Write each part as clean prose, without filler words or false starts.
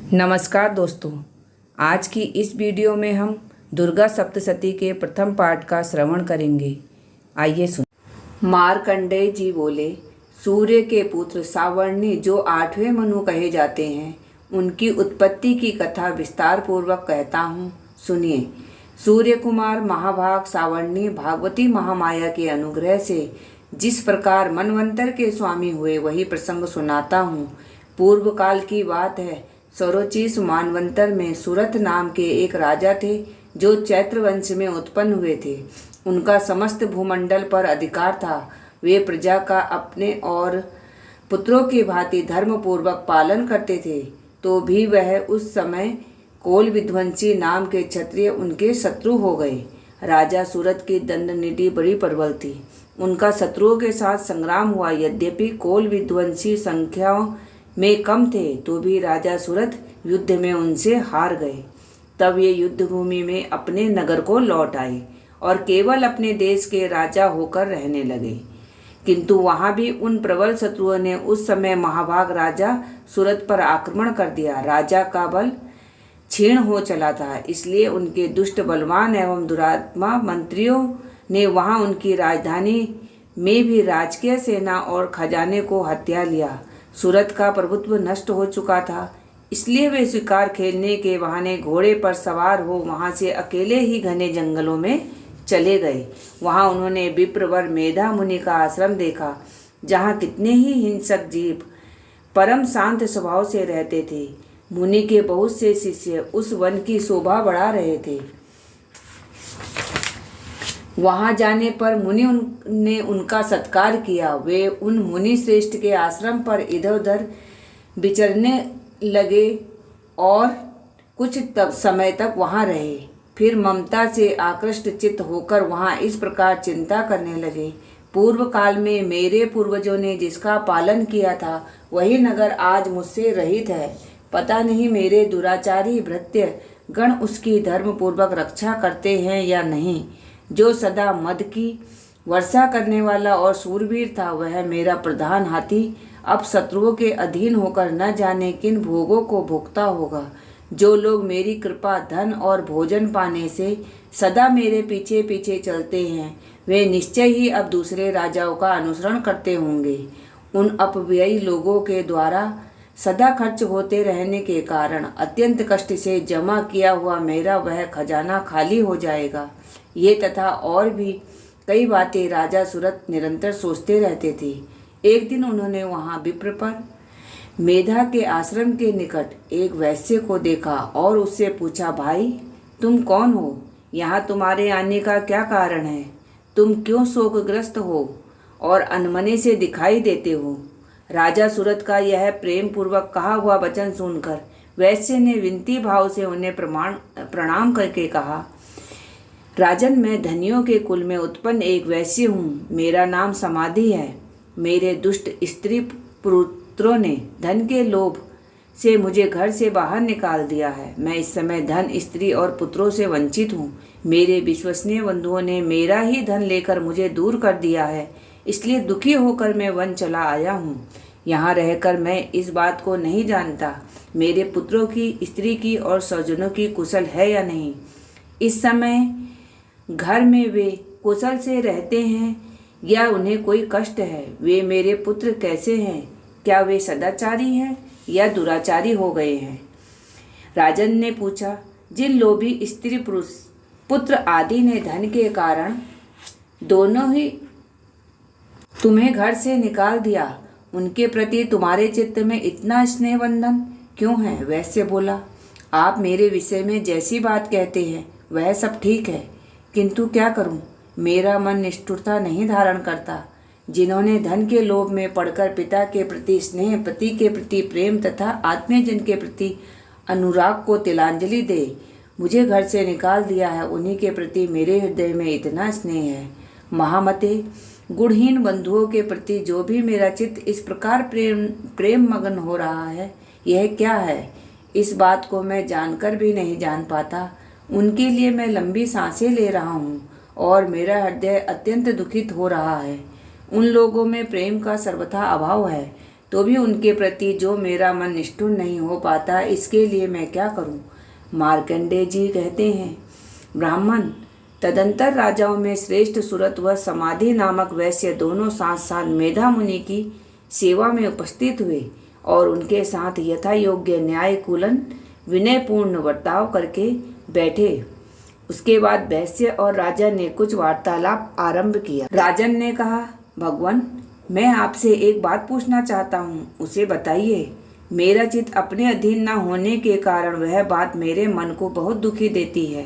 नमस्कार दोस्तों, आज की इस वीडियो में हम दुर्गा सप्तशती के प्रथम पाठ का श्रवण करेंगे। आइए सुन। मार्कंडेय जी बोले, सूर्य के पुत्र सावर्णी जो 8वें मनु कहे जाते हैं, उनकी उत्पत्ति की कथा विस्तार पूर्वक कहता हूँ, सुनिए। सूर्य कुमार महाभाग सावर्णी भागवती महामाया के अनुग्रह से जिस प्रकार मनवंतर के स्वामी हुए, वही प्रसंग सुनाता हूँ। पूर्व काल की बात है। सौरोचीस मानवंतर में सुरथ नाम के एक राजा थे, जो चैत्र वंश में उत्पन्न हुए थे। उनका समस्त भूमंडल पर अधिकार था। वे प्रजा का अपने और पुत्रों की भांति धर्म पूर्वक पालन करते थे। तो भी वह उस समय कोल विध्वंसी नाम के क्षत्रिय उनके शत्रु हो गए। राजा सूरत की दंडनीति बड़ी प्रबल थी। उनका शत्रुओं के साथ संग्राम हुआ। यद्यपि कोल विध्वंसी संख्याओं में कम थे, तो भी राजा सूरत युद्ध में उनसे हार गए। तब ये युद्ध भूमि में अपने नगर को लौट आए और केवल अपने देश के राजा होकर रहने लगे। किंतु वहाँ भी उन प्रबल शत्रुओं ने उस समय महाभाग राजा सूरत पर आक्रमण कर दिया। राजा का बल क्षीण हो चला था, इसलिए उनके दुष्ट बलवान एवं दुरात्मा मंत्रियों ने वहाँ उनकी राजधानी में भी राजकीय सेना और खजाने को हत्या लिया। सूरत का प्रभुत्व नष्ट हो चुका था, इसलिए वे शिकार खेलने के बहाने घोड़े पर सवार हो वहां से अकेले ही घने जंगलों में चले गए। वहां उन्होंने विप्रवर मेधा मुनि का आश्रम देखा, जहां कितने ही हिंसक जीव परम शांत स्वभाव से रहते थे। मुनि के बहुत से शिष्य उस वन की शोभा बढ़ा रहे थे। वहां जाने पर मुनि ने उनका सत्कार किया। वे उन मुनि श्रेष्ठ के आश्रम पर इधर उधर विचरने लगे और कुछ समय तक वहां रहे। फिर ममता से आकृष्ट चित्त होकर वहां इस प्रकार चिंता करने लगे, पूर्व काल में मेरे पूर्वजों ने जिसका पालन किया था, वही नगर आज मुझसे रहित है। पता नहीं मेरे दुराचारी भृत्य गण उसकी धर्म पूर्वक रक्षा करते हैं या नहीं। जो सदा मद की वर्षा करने वाला और सूरवीर था, वह मेरा प्रधान हाथी अब शत्रुओं के अधीन होकर न जाने किन भोगों को भोगता होगा। जो लोग मेरी कृपा, धन और भोजन पाने से सदा मेरे पीछे पीछे चलते हैं, वे निश्चय ही अब दूसरे राजाओं का अनुसरण करते होंगे। उन अपव्ययी लोगों के द्वारा सदा खर्च होते रहने के कारण अत्यंत कष्ट से जमा किया हुआ मेरा वह खजाना खाली हो जाएगा। ये तथा और भी कई बातें राजा सूरत निरंतर सोचते रहते थे। एक दिन उन्होंने वहाँ विप्र पर मेधा के आश्रम के निकट एक वैश्य को देखा और उससे पूछा, भाई तुम कौन हो? यहाँ तुम्हारे आने का क्या कारण है? तुम क्यों शोकग्रस्त हो और अनमने से दिखाई देते हो? राजा सूरत का यह प्रेम पूर्वक कहा हुआ वचन सुनकर वैश्य ने विनती भाव से उन्हें प्रणाम करके कहा, राजन, मैं धनियों के कुल में उत्पन्न एक वैश्य हूँ। मेरा नाम समाधि है। मेरे दुष्ट स्त्री पुत्रों ने धन के लोभ से मुझे घर से बाहर निकाल दिया है। मैं इस समय धन, स्त्री और पुत्रों से वंचित हूँ। मेरे विश्वसनीय बंधुओं ने मेरा ही धन लेकर मुझे दूर कर दिया है, इसलिए दुखी होकर मैं वन चला आया हूँ। यहाँ रहकर मैं इस बात को नहीं जानता मेरे पुत्रों की, स्त्री की और स्वजनों की कुशल है या नहीं। इस समय घर में वे कुशल से रहते हैं या उन्हें कोई कष्ट है? वे मेरे पुत्र कैसे हैं? क्या वे सदाचारी हैं या दुराचारी हो गए हैं? राजन ने पूछा, जिन लोभी स्त्री पुरुष पुत्र आदि ने धन के कारण दोनों ही तुम्हें घर से निकाल दिया, उनके प्रति तुम्हारे चित्त में इतना स्नेह बंधन क्यों है? वैसे बोला, आप मेरे विषय में जैसी बात कहते हैं वह सब ठीक है, किंतु क्या करूं? मेरा मन निष्ठुरता नहीं धारण करता। जिन्होंने धन के लोभ में पड़कर पिता के प्रति स्नेह, पति के प्रति प्रेम तथा आत्मीयजन के प्रति अनुराग को तिलांजलि दे मुझे घर से निकाल दिया है, उन्हीं के प्रति मेरे हृदय में इतना स्नेह है। महामते, गुणहीन बंधुओं के प्रति जो भी मेरा चित्त इस प्रकार प्रेम मगन हो रहा है, यह क्या है? इस बात को मैं जानकर भी नहीं जान पाता। उनके लिए मैं लंबी सांसें ले रहा हूँ और मेरा हृदय अत्यंत दुखित हो रहा है। उन लोगों में प्रेम का सर्वथा अभाव है तो भी उनके प्रति जो मेरा मन निष्ठुर नहीं हो पाता, इसके लिए मैं क्या करूं? मार्कंडेय जी कहते हैं, ब्राह्मण, तदंतर राजाओं में श्रेष्ठ सुरत व समाधि नामक वैश्य दोनों साथ साथ मेधा मुनि की सेवा में उपस्थित हुए और उनके साथ यथा योग्य न्याय कुलन विनयपूर्ण बर्ताव करके बैठे। उसके बाद वैश्य और राजा ने कुछ वार्तालाप आरंभ किया। राजन ने कहा, भगवान, मैं आपसे एक बात पूछना चाहता हूँ, उसे बताइए। मेरा चित्त अपने अधीन न होने के कारण वह बात मेरे मन को बहुत दुखी देती है।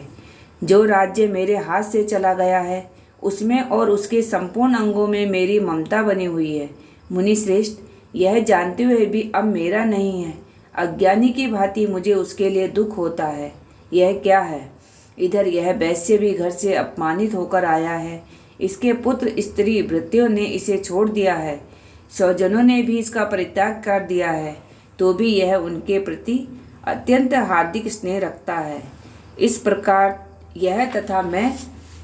जो राज्य मेरे हाथ से चला गया है उसमें और उसके संपूर्ण अंगों में मेरी ममता बनी हुई है। मुनि श्रेष्ठ, यह जानते हुए भी अब मेरा नहीं है। अज्ञानी की भांति मुझे उसके लिए दुख होता है। यह क्या है? इधर यह वैश्य भी घर से अपमानित होकर आया है। इसके पुत्र स्त्री भृत्यों ने इसे छोड़ दिया है। स्वजनों ने भी इसका परित्याग कर दिया है, तो भी यह उनके प्रति अत्यंत हार्दिक स्नेह रखता है। इस प्रकार यह तथा मैं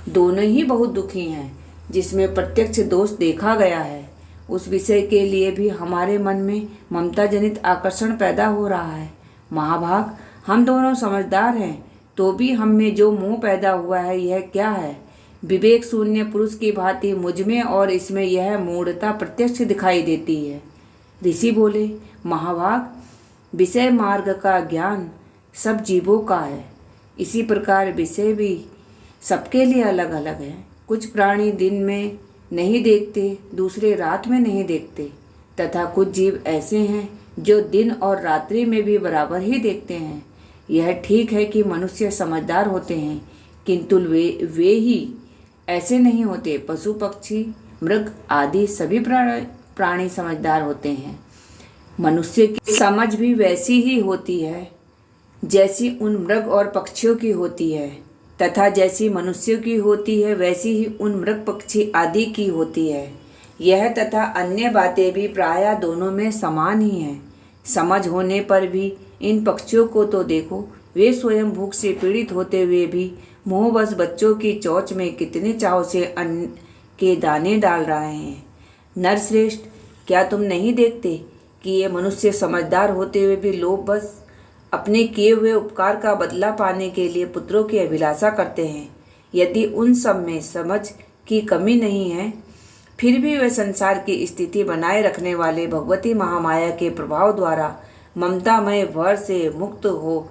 दोनों ही बहुत दुखी हैं, जिसमें प्रत्यक्ष दोष देखा गया है। उस विषय के लिए भी हमारे मन में ममता जनित आकर्षण पैदा हो रहा है। महाभाग, हम दोनों समझदार हैं, तो भी हम में जो मोह पैदा हुआ है यह क्या है? विवेक शून्य पुरुष की भांति मुझ में और इसमें यह मूढ़ता प्रत्यक्ष दिखाई देती है। ऋषि बोले, महाभाग, विषय मार्ग का ज्ञान सब जीवों का है। इसी प्रकार विषय भी सबके लिए अलग अलग है। कुछ प्राणी दिन में नहीं देखते, दूसरे रात में नहीं देखते, तथा कुछ जीव ऐसे हैं जो दिन और रात्रि में भी बराबर ही देखते हैं। यह ठीक है कि मनुष्य समझदार होते हैं, किंतु वे ही ऐसे नहीं होते। पशु पक्षी मृग आदि सभी प्राणी समझदार होते हैं। मनुष्य की समझ भी वैसी ही होती है जैसी उन मृग और पक्षियों की होती है, तथा जैसी मनुष्यों की होती है वैसी ही उन मृग पक्षी आदि की होती है। यह तथा अन्य बातें भी प्रायः दोनों में समान ही हैं। समझ होने पर भी इन पक्षियों को तो देखो, वे स्वयं भूख से पीड़ित होते हुए भी मोहवश बच्चों की चोंच में कितने चाव से अन्न के दाने डाल रहे हैं। नरश्रेष्ठ, क्या तुम नहीं देखते कि ये मनुष्य समझदार होते हुए भी लोभवश अपने किए हुए उपकार का बदला पाने के लिए पुत्रों की अभिलाषा करते हैं? यदि उन सब में समझ की कमी नहीं है, फिर भी वे संसार की स्थिति बनाए रखने वाले भगवती महामाया के प्रभाव द्वारा ममतामय भर से मुक्त हो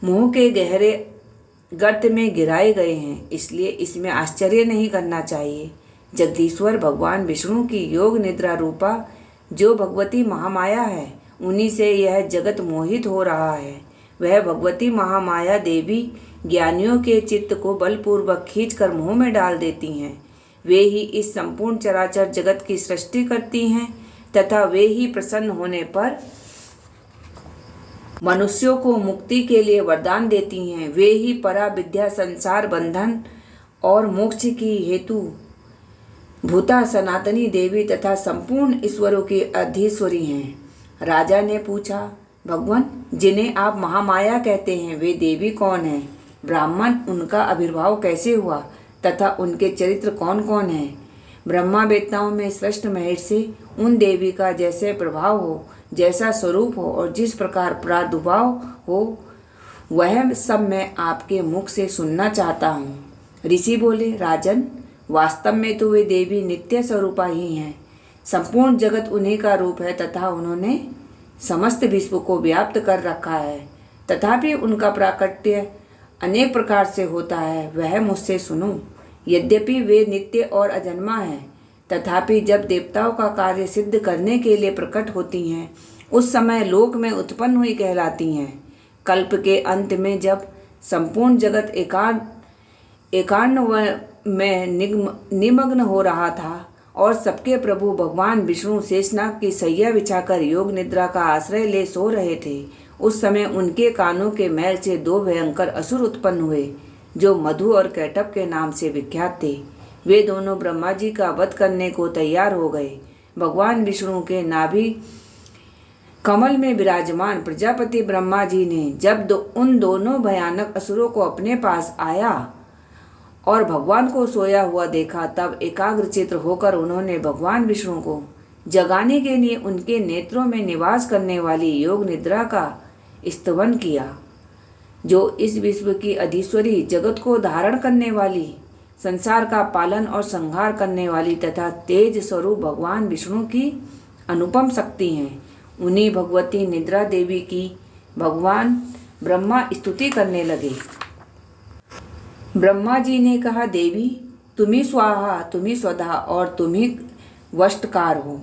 मोह के गहरे गर्त में गिराए गए हैं। इसलिए इसमें आश्चर्य नहीं करना चाहिए। जगदीश्वर भगवान विष्णु की योग निद्रा रूपा जो भगवती महामाया है, उन्हीं से यह जगत मोहित हो रहा है। वह भगवती महामाया देवी ज्ञानियों के चित्त को बलपूर्वक खींचकर मोह में डाल देती हैं। वे ही इस संपूर्ण चराचर जगत की सृष्टि करती हैं, तथा वे ही प्रसन्न होने पर मनुष्यों को मुक्ति के लिए वरदान देती हैं। वे ही परा विद्या, संसार बंधन और मोक्ष की हेतु भूता सनातनी देवी तथा संपूर्ण ईश्वरों की अधीश्वरी हैं। राजा ने पूछा, भगवान, जिन्हें आप महामाया कहते हैं वे देवी कौन हैं? ब्राह्मण, उनका आविर्भाव कैसे हुआ तथा उनके चरित्र कौन कौन हैं? ब्रह्मावेत्ताओं में श्रेष्ठ महेश से उन देवी का जैसे प्रभाव हो, जैसा स्वरूप हो और जिस प्रकार प्रादुर्भाव हो, वह सब मैं आपके मुख से सुनना चाहता हूँ। ऋषि बोले, राजन, वास्तव में तो वे देवी नित्य स्वरूपा ही हैं। संपूर्ण जगत उन्हीं का रूप है तथा उन्होंने समस्त विश्व को व्याप्त कर रखा है। तथापि उनका प्राकट्य अनेक प्रकार से होता है, वह मुझसे सुनो। यद्यपि वे नित्य और अजन्मा हैं, तथापि जब देवताओं का कार्य सिद्ध करने के लिए प्रकट होती हैं, उस समय लोक में उत्पन्न हुई कहलाती हैं। कल्प के अंत में जब संपूर्ण जगत एकांत में निमग्न हो रहा था और सबके प्रभु भगवान विष्णु शेषनाग की सैया बिछाकर योग निद्रा का आश्रय ले सो रहे थे, उस समय उनके कानों के मैल से दो भयंकर असुर उत्पन्न हुए, जो मधु और कैटभ के नाम से विख्यात थे। वे दोनों ब्रह्मा जी का वध करने को तैयार हो गए। भगवान विष्णु के नाभि कमल में विराजमान प्रजापति ब्रह्मा जी ने जब उन दोनों भयानक असुरों को अपने पास आया और भगवान को सोया हुआ देखा, तब एकाग्रचित्त होकर उन्होंने भगवान विष्णु को जगाने के लिए उनके नेत्रों में निवास करने वाली योग निद्रा का स्तवन किया, जो इस विश्व की अधीश्वरी, जगत को धारण करने वाली, संसार का पालन और संहार करने वाली तथा तेज स्वरूप भगवान विष्णु की अनुपम शक्ति हैं। उन्हीं भगवती निद्रा देवी की भगवान ब्रह्मा स्तुति करने लगे। ब्रह्मा जी ने कहा, देवी तुम्ही स्वाहा, तुम्ही स्वधा और तुम्ही वष्टकार हो।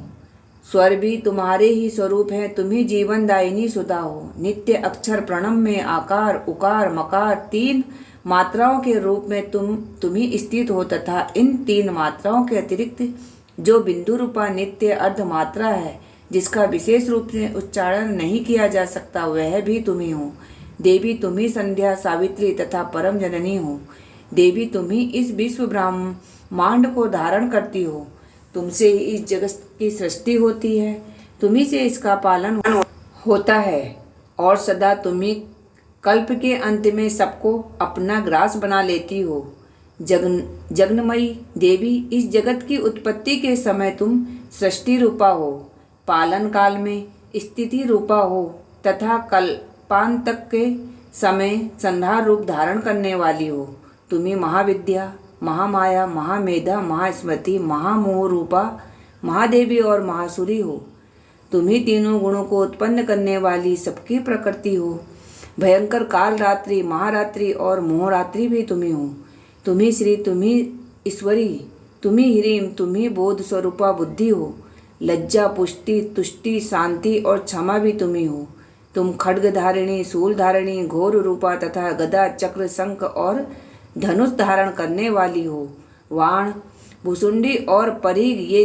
स्वर भी तुम्हारे ही स्वरूप हैं, तुम्ही जीवनदायिनी सुधा हो। नित्य अक्षर प्रणम में आकार, उकार, मकार 3 मात्राओं के रूप में तुम्ही स्थित हो तथा इन 3 मात्राओं के अतिरिक्त जो बिंदु रूपा नित्य अर्ध मात्रा है, जिसका विशेष रूप से उच्चारण नहीं किया जा सकता, वह भी तुम्ही हो। देवी तुम्ही संध्या, सावित्री तथा परम जननी हो। देवी तुम्ही इस विश्व ब्रह्मांड को धारण करती हो। तुमसे ही इस जगत की सृष्टि होती है, तुम्ही से इसका पालन होता है और सदा तुम्ही कल्प के अंत में सबको अपना ग्रास बना लेती हो। जगन्मयी देवी, इस जगत की उत्पत्ति के समय तुम सृष्टि रूपा हो, पालन काल में स्थिति रूपा हो तथा कल्पांतक के समय संहार रूप धारण करने वाली हो। तुम्ही महाविद्या, महामाया, महामेधा, महास्मृति, महामोह रूपा महादेवी और महासुरी हो। तुम्ही तीनों गुणों को उत्पन्न करने वाली सबकी प्रकृति हो। भयंकर काल रात्रि, महारात्रि और मोहरात्रि भी तुम्ही हो। तुम्ही श्री, तुम्ही ईश्वरी, तुम्ही ह्रीम, तुम्ही बोध स्वरूपा बुद्धि हो। लज्जा, पुष्टि, तुष्टि, शांति और क्षमा भी तुम्ही हो। तुम खड्ग धारिणी, शूल धारिणी, घोर रूपा तथा गदा, चक्र, शंख और धनुष धारण करने वाली हो। वाण, भुसुंडी और परीग ये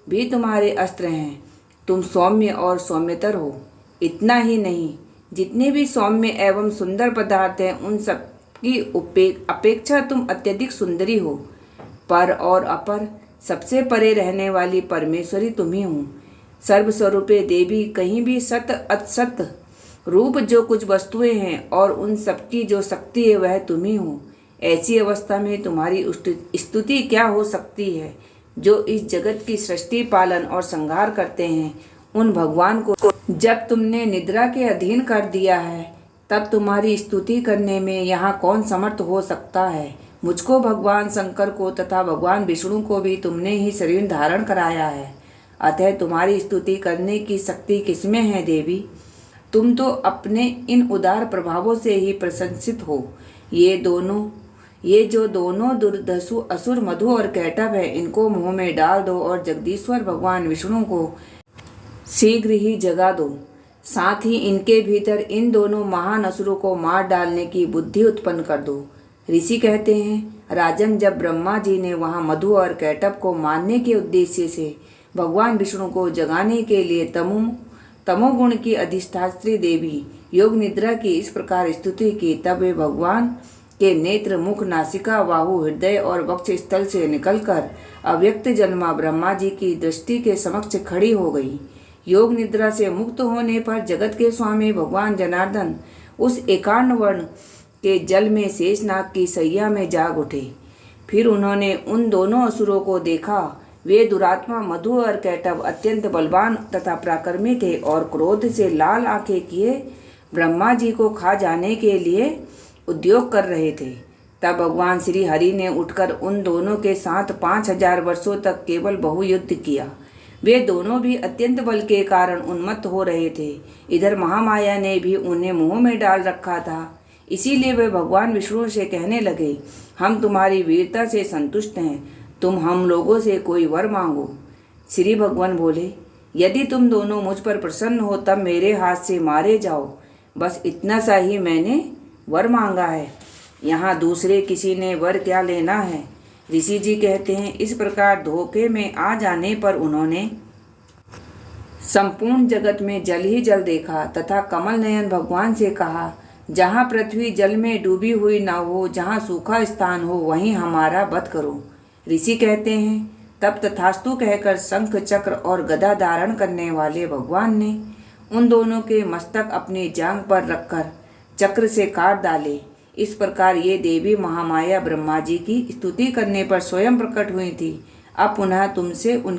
भी तुम्हारे अस्त्र हैं। तुम सौम्य और सौम्यतर हो। इतना ही नहीं, जितने भी सौम्य एवं सुंदर पदार्थ हैं उन सब की अपेक्षा तुम अत्यधिक सुंदरी हो। पर और अपर, सबसे परे रहने वाली परमेश्वरी तुम्ही हो। सर्वस्वरूपे देवी, कहीं भी सत असत रूप जो कुछ वस्तुएं हैं और उन सबकी जो शक्ति है वह तुम्ही हो। ऐसी अवस्था में तुम्हारी स्तुति क्या हो सकती है? जो इस जगत की सृष्टि, पालन और संहार करते हैं, उन भगवान को जब तुमने निद्रा के अधीन कर दिया है, तब तुम्हारी स्तुति करने में यहाँ कौन समर्थ हो सकता है? मुझको, भगवान शंकर को तथा भगवान विष्णु को भी तुमने ही शरीर धारण कराया है, अतः तुम्हारी स्तुति करने की शक्ति किसमें है देवी? तुम तो अपने इन उदार प्रभावों से ही प्रशंसित हो। ये जो दोनों दुर्धसु असुर मधु और कैटभ है, इनको मुंह में डाल दो और जगदीश्वर भगवान विष्णु को शीघ्र ही जगा दो। साथ ही इनके भीतर इन दोनों महान असुरों को मार डालने की बुद्धि उत्पन्न कर दो। ऋषि कहते हैं, राजन, जब ब्रह्मा जी ने वहाँ मधु और कैटभ को मारने के उद्देश्य से भगवान विष्णु को जगाने के लिए तमोगुण की अधिष्ठात्री देवी योग निद्रा की इस प्रकार स्तुति की, तब वे भगवान के नेत्र, मुख, नासिका, बाहु, हृदय और वक्ष स्थल से निकलकर अव्यक्त जन्मा ब्रह्मा जी की दृष्टि के समक्ष खड़ी हो गई। योग निद्रा से मुक्त होने पर जगत के स्वामी भगवान जनार्दन उस एकांड वर्ण के जल में शेषनाग की सैया में जाग उठे। फिर उन्होंने उन दोनों असुरों को देखा। वे दुरात्मा मधु और कैटभ अत्यंत बलवान तथा पराक्रमी थे और क्रोध से लाल आंखें किए ब्रह्मा जी को खा जाने के लिए उद्योग कर रहे थे। तब भगवान श्री हरि ने उठकर उन दोनों के साथ 5000 वर्षों तक केवल बहुयुद्ध किया। वे दोनों भी अत्यंत बल के कारण उन्मत्त हो रहे थे। इधर महामाया ने भी उन्हें मुंह में डाल रखा था। इसीलिए वे भगवान विष्णु से कहने लगे, हम तुम्हारी वीरता से संतुष्ट हैं, तुम हम लोगों से कोई वर मांगो। श्री भगवान बोले, यदि तुम दोनों मुझ पर प्रसन्न हो तब मेरे हाथ से मारे जाओ। बस इतना सा ही मैंने वर मांगा है, यहाँ दूसरे किसी ने वर क्या लेना है। ऋषि जी कहते हैं, इस प्रकार धोखे में आ जाने पर उन्होंने संपूर्ण जगत में जल ही जल देखा तथा कमल नयन भगवान से कहा, जहाँ पृथ्वी जल में डूबी हुई न हो, जहाँ सूखा स्थान हो, वहीं हमारा वध करो। ऋषि कहते हैं, तब तथास्तु कहकर शंख, चक्र और गदा धारण करने वाले भगवान ने उन दोनों के मस्तक अपनी जांघ पर रखकर चक्र से काट डाले। इस प्रकार ये देवी महामाया ब्रह्मा जी की स्तुति करने पर स्वयं प्रकट हुई थी। अब पुनः तुमसे उन